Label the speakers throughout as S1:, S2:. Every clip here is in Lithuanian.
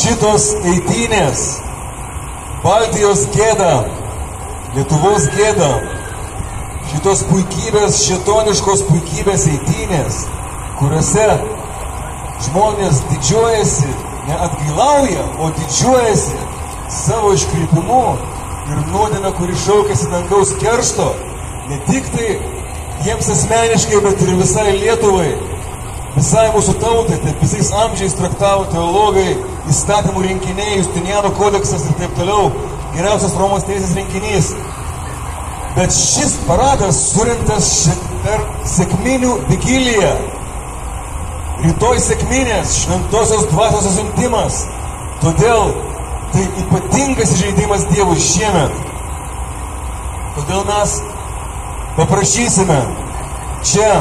S1: šitos eitynės, Baltijos gėda, Lietuvos gėda, šitos puikybės, šėtoniškos puikybės eitynės, kuriuose žmonės didžiuojasi, ne atgailauja, o didžiuojasi savo iškrypimu ir nuodėme, kuri šaukiasi dangaus keršto, ne tik tai jiems asmeniškai, bet ir visai Lietuvai, visai mūsų tautai, taip visais amžiais traktavo teologai, įstatymų rinkiniai, Justiniano kodeksas ir taip toliau, geriausias Romos teisės rinkinys. Bet šis paradas surinktas per sekminių vigiliją. Rytoj sekminės, šventosios dvasios susiuntimas. Todėl tai ypatingas įžeidimas Dievui šiemet. Todėl mes paprašysime čia,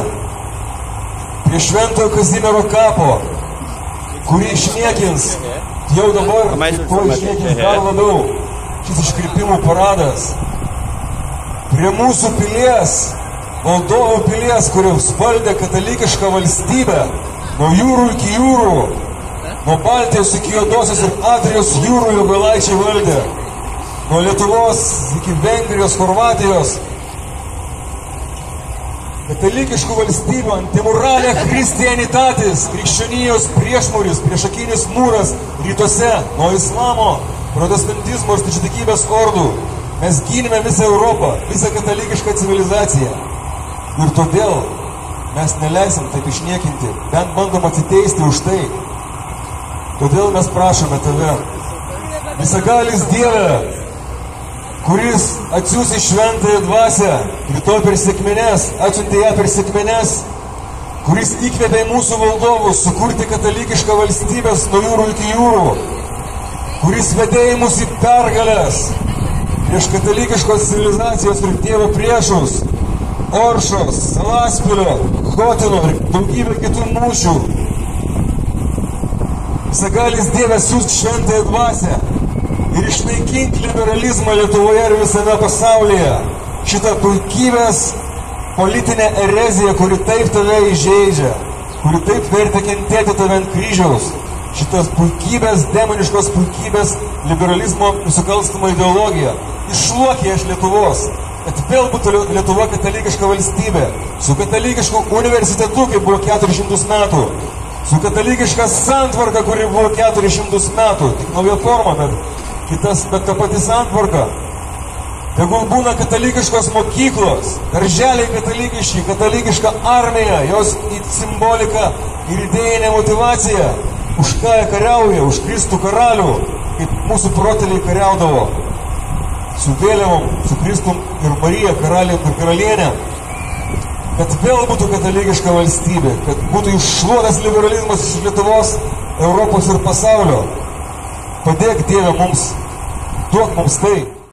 S1: prie Šventojo Kazimiero kapo, kurį išniekins jau dabar, ko išniekins dar labiau šis iškrypimų paradas. Prie mūsų pilies, Valdovų pilies, kurios valdė katalikišką valstybę, nuo jūrų iki jūrų, nuo Baltijos iki Juodosios ir Adrijos jūrų jogailaičiai valdė, nuo Lietuvos iki Vengrijos, Horvatijos, katalikiškų valstybių, antimoralė Christianitatis, krikščionijos priešmuris, priešakinis mūras rytuose, nuo islamo, protestantizmo ir stačiatikybės ordų. Mes gynėme visą Europą, visą katalikišką civilizaciją. Ir todėl mes neleisim taip išniekinti, bent bandom atsiteisti už tai. Todėl mes prašome tave, visagalis Dieve, kuris atsiųs į šventąją dvasią, rytoj per sekmines, atsiuntė ją per sekmines, kuris įkvėpė mūsų valdovus sukurti katalikišką valstybės nuo jūrų iki jūrų, kuris vedė mus į pergalės prieš katalikiškos civilizacijos ir Dievo priešus, Oršos, Salaspilio, Chotino ir daugybė kitų mūšių. Visagalis Dieve siųsk šventąją dvasią ir išnaikink liberalizmą Lietuvoje ir visame pasaulyje. Šitą puikybės politinę ereziją, kuri taip tave įžeidžia, kuri taip vertė kentėti tave ant kryžiaus. Šitas puikybės, demoniškos puikybės, liberalizmo nusikalstama ideologija. Iššluokė iš Lietuvos, kad vėl būtų Lietuva katalikiška valstybė, su katalikišku universitetu, kaip buvo 400 metų, su katalikiška santvarka, kuri buvo 400 metų, tik nauja forma, bet ta pati santvarka. Tegul būna katalikiškos mokyklos, darželiai katalikiški, katalikiška armija, jos simbolika ir idėjinė motivacija, už ką jie kariauja, už Kristų karalių, kaip mūsų protėliai kariaudavo, su vėliavom, su Kristum ir Marija, karalium ir karalienė, kad vėl būtų katalikiška valstybė, kad būtų iššluotas liberalizmas iš Lietuvos, Europos ir pasaulio. Padėk Dieve mums, duok mums tai.